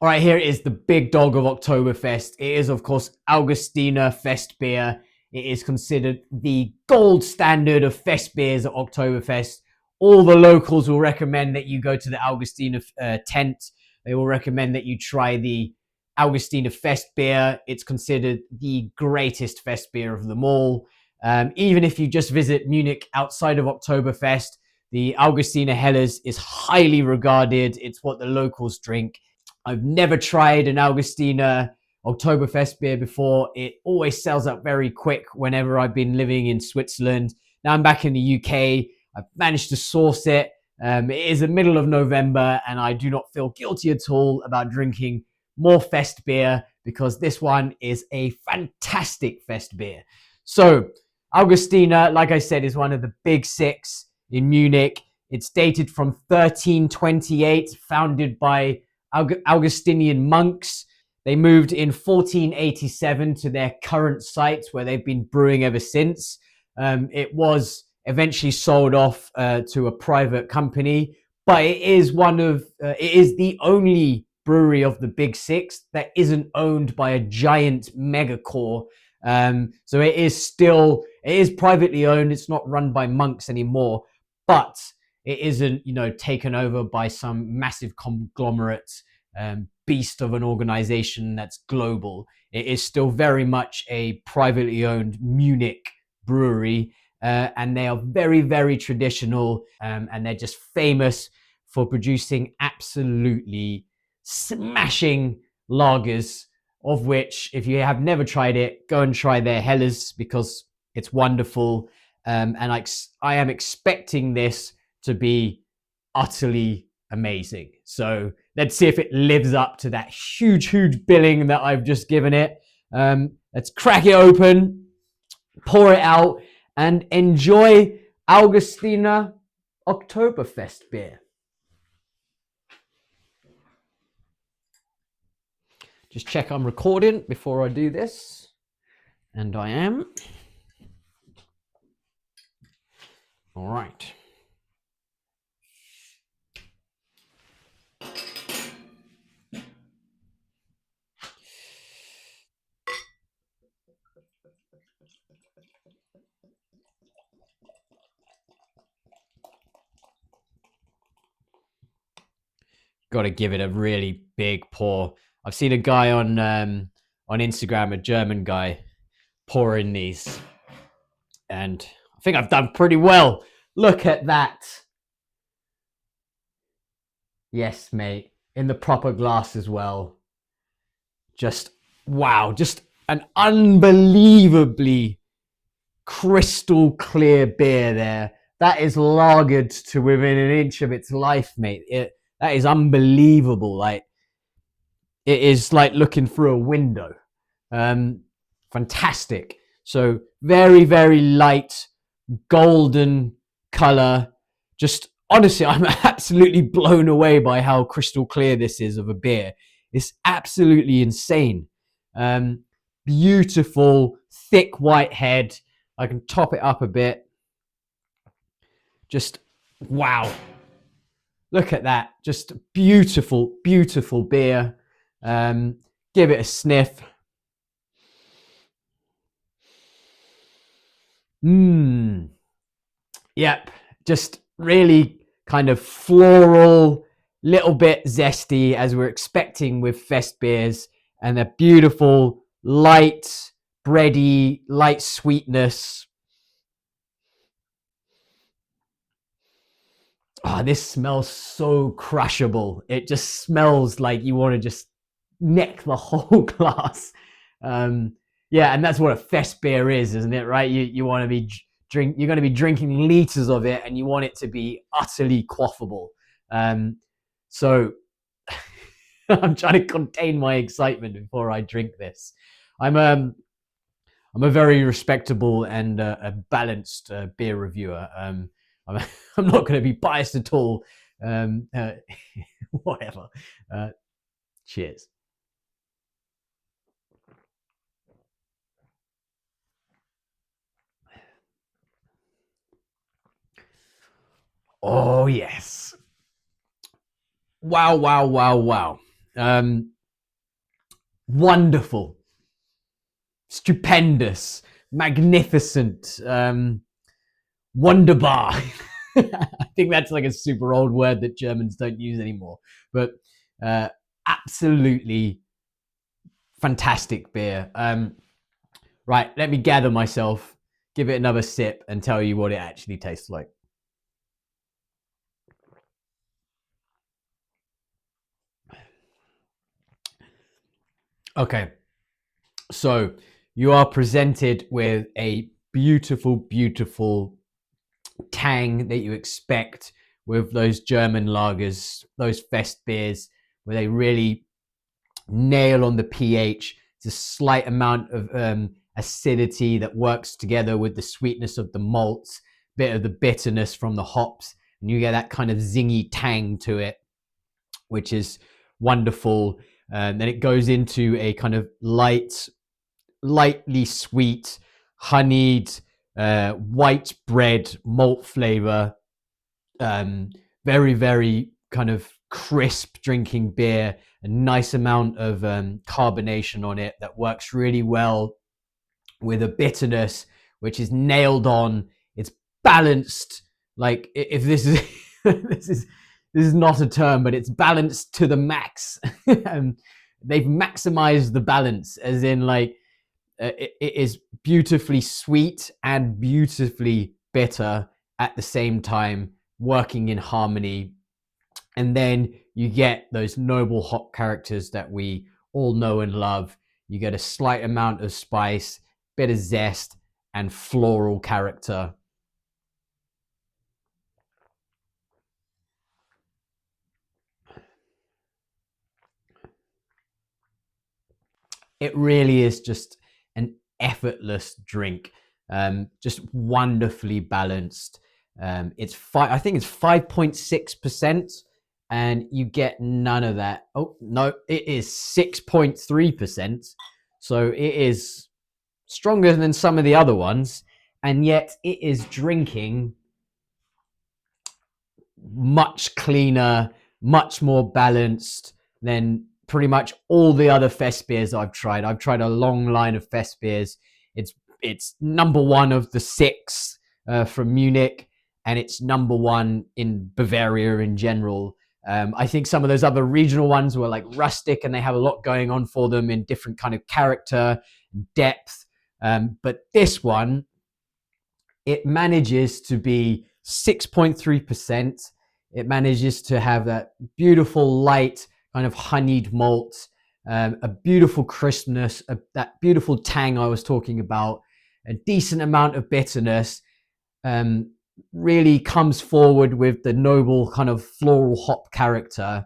All right, here is the big dog of Oktoberfest. It is, of course, Augustiner Festbier. It is considered the gold standard of Festbiers at Oktoberfest. All the locals will recommend that you go to the Augustiner tent. They will recommend that you try the Augustiner Festbier. It's considered the greatest Festbier of them all. Even if you just visit Munich outside of Oktoberfest, the Augustiner Helles is highly regarded. It's what the locals drink. I've never tried an Augustiner Oktoberfest beer before. It always sells out very quick whenever I've been living in Switzerland. Now I'm back in the UK. I've managed to source it. It is the middle of November and I do not feel guilty at all about drinking more Fest beer because this one is a fantastic Fest beer. So Augustiner, like I said, is one of the big six in Munich. It's dated from 1328, founded by Augustinian monks. They moved in 1487 to their current site where they've been brewing ever since. It was eventually sold off to a private company, but it is the only brewery of the big six that isn't owned by a giant megacore. So it is privately owned. It's not run by monks anymore, but it isn't, taken over by some massive conglomerate beast of an organization that's global. It is still very much a privately owned Munich brewery, and they are very, very traditional, and they're just famous for producing absolutely smashing lagers, of which, if you have never tried it, go and try their Helles because it's wonderful. And I am expecting this to be utterly amazing. So let's see if it lives up to that huge billing that I've just given it. Let's crack it open, pour it out, and enjoy Augustiner Oktoberfest beer. Just check I'm recording before I do this. And I am. All right. Got to give it a really big pour. I've seen a guy on Instagram, a German guy, pouring these, and I think I've done pretty well. Look at that. Yes, mate. In the proper glass as well. Just, wow. Just an unbelievably crystal clear beer there. That is lagered to within an inch of its life, mate. That is unbelievable. Like, it is like looking through a window. Fantastic. So very, very light golden color. Just honestly, I'm absolutely blown away by how crystal clear this is of a beer. It's absolutely insane. Beautiful, thick white head. I can top it up a bit. Just wow. Look at that. Just beautiful, beautiful beer. Give it a sniff. Yep. Just really kind of floral, little bit zesty as we're expecting with Fest beers, and a beautiful, light, bready, light sweetness. Oh, this smells so crushable. It just smells like you want to just neck the whole glass. Yeah, and that's what a Fest beer is, isn't it? Right? You want to be you're going to be drinking liters of it, and you want it to be utterly quaffable. So I'm trying to contain my excitement before I drink this. I'm a very respectable and a balanced beer reviewer. I'm not going to be biased at all. Whatever. Cheers. Oh, yes. Wow, wow, wow, wow. Wonderful, stupendous, magnificent, wunderbar. I think that's like a super old word that Germans don't use anymore, but absolutely fantastic beer. Right, let me gather myself, give it another sip, and tell you what it actually tastes like. Okay, so you are presented with a beautiful, beautiful tang that you expect with those German lagers, those fest beers, where they really nail on the pH. It's a slight amount of acidity that works together with the sweetness of the malts, bit of the bitterness from the hops, and you get that kind of zingy tang to it, which is wonderful. Then it goes into a kind of lightly sweet, honeyed, white bread malt flavor. Very, very kind of crisp drinking beer, a nice amount of carbonation on it that works really well with a bitterness which is nailed on. It's balanced. Like if this is this is not a term, but it's balanced to the max. They've maximized the balance, as in like it is beautifully sweet and beautifully bitter at the same time, working in harmony. And then you get those noble hop characters that we all know and love. You get a slight amount of spice, bit of zest, and floral character. It really is just an effortless drink, just wonderfully balanced. I think it's 5.6%, and you get none of that. Oh no, it is 6.3%. So it is stronger than some of the other ones, and yet it is drinking much cleaner, much more balanced than pretty much all the other fest beers I've tried. I've tried a long line of fest beers. It's number one of the six from Munich, and it's number one in Bavaria in general. I think some of those other regional ones were like rustic, and they have a lot going on for them in different kind of character, depth. But this one, it manages to be 6.3%. It manages to have that beautiful light kind of honeyed malt, a beautiful crispness, that beautiful tang I was talking about, a decent amount of bitterness. Really comes forward with the noble kind of floral hop character,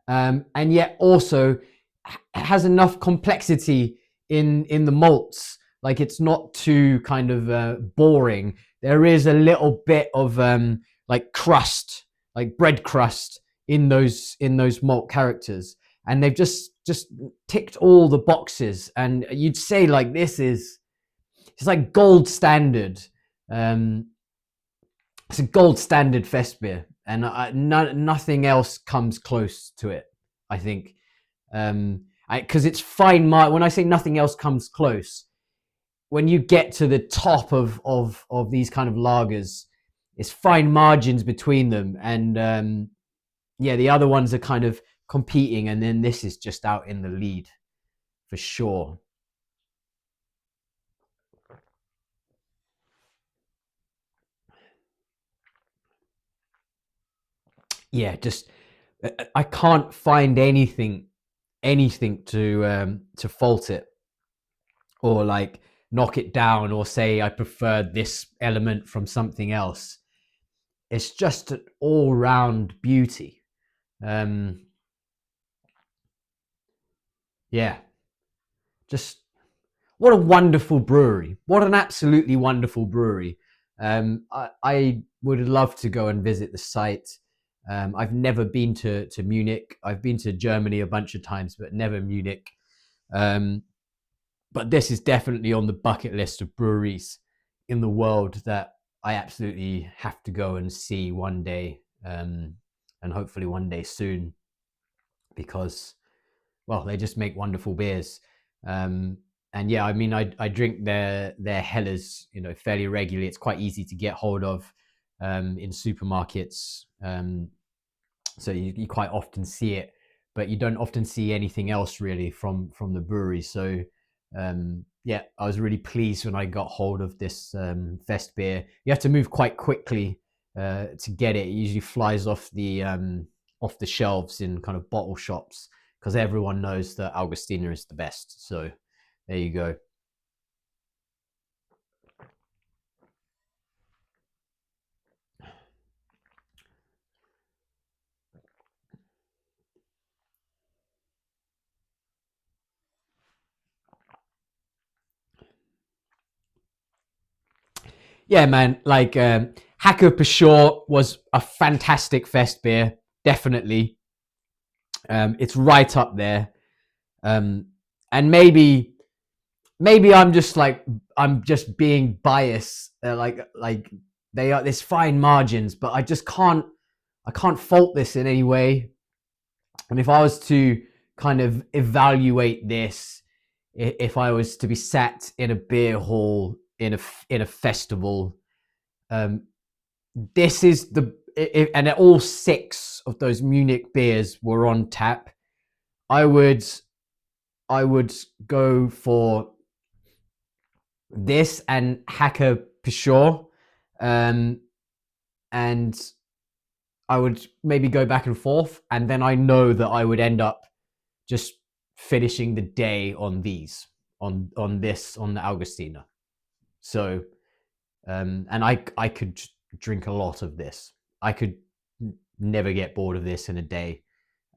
and yet also has enough complexity in the malts. Like it's not too kind of boring. There is a little bit of like crust, like bread crust in those malt characters, and they've just ticked all the boxes. And you'd say like it's like gold standard. Um, it's a gold standard Festbier, and nothing else comes close to it. I think because it's fine. When I say nothing else comes close, when you get to the top of these kind of lagers, it's fine margins between them, and yeah, the other ones are kind of competing, and then this is just out in the lead for sure. Yeah, just I can't find anything to fault it, or like knock it down, or say I prefer this element from something else. It's just an all-round beauty. Um, yeah, just what a wonderful brewery! What an absolutely wonderful brewery! I would love to go and visit the site. I've never been to Munich. I've been to Germany a bunch of times, but never Munich. Um, but this is definitely on the bucket list of breweries in the world that I absolutely have to go and see one day, and hopefully one day soon, because, well, they just make wonderful beers. And yeah, I mean, I drink their Helles, you know, fairly regularly. It's quite easy to get hold of in supermarkets. So you quite often see it, but you don't often see anything else really from the brewery. So yeah, I was really pleased when I got hold of this Festbier. You have to move quite quickly to get it. It usually flies off the shelves in kind of bottle shops because everyone knows that Augustiner is the best. So there you go. Yeah, man. Like Hacker for sure was a fantastic fest beer, definitely. It's right up there. And maybe I'm just being biased. Like they are this fine margins, but I can't fault this in any way. And if I was to kind of evaluate this, if I was to be sat in a beer hall in a festival, this is and all 6 of those Munich beers were on tap. I would go for this and Hacker Peugeot, and I would maybe go back and forth, and then I know that I would end up just finishing the day on these, on the Augustiner. So, and I could drink a lot of this. I could never get bored of this in a day.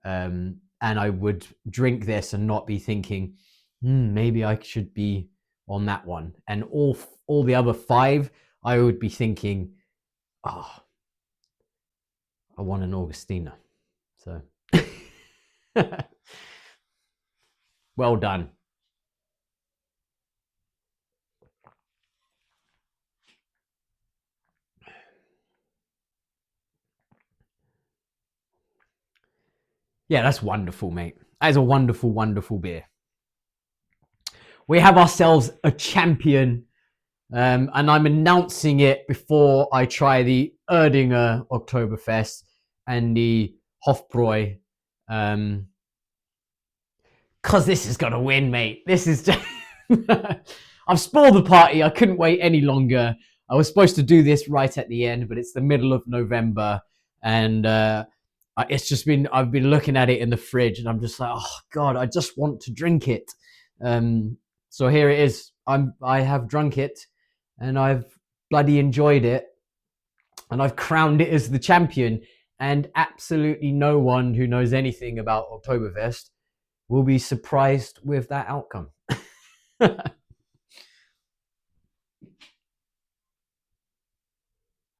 And I would drink this and not be thinking, maybe I should be on that one. And all the other 5, I would be thinking, oh, I want an Augustiner. So, well done. Yeah, that's wonderful, mate. That is a wonderful, wonderful beer. We have ourselves a champion, and I'm announcing it before I try the Erdinger Oktoberfest and the Hofbräu, because this is going to win, mate. This is just... I've spoiled the party. I couldn't wait any longer. I was supposed to do this right at the end, but it's the middle of November, and it's just been... I've been looking at it in the fridge, and I'm just like, oh God, I just want to drink it. So here it is. I have drunk it, and I've bloody enjoyed it, and I've crowned it as the champion. And absolutely no one who knows anything about Oktoberfest will be surprised with that outcome.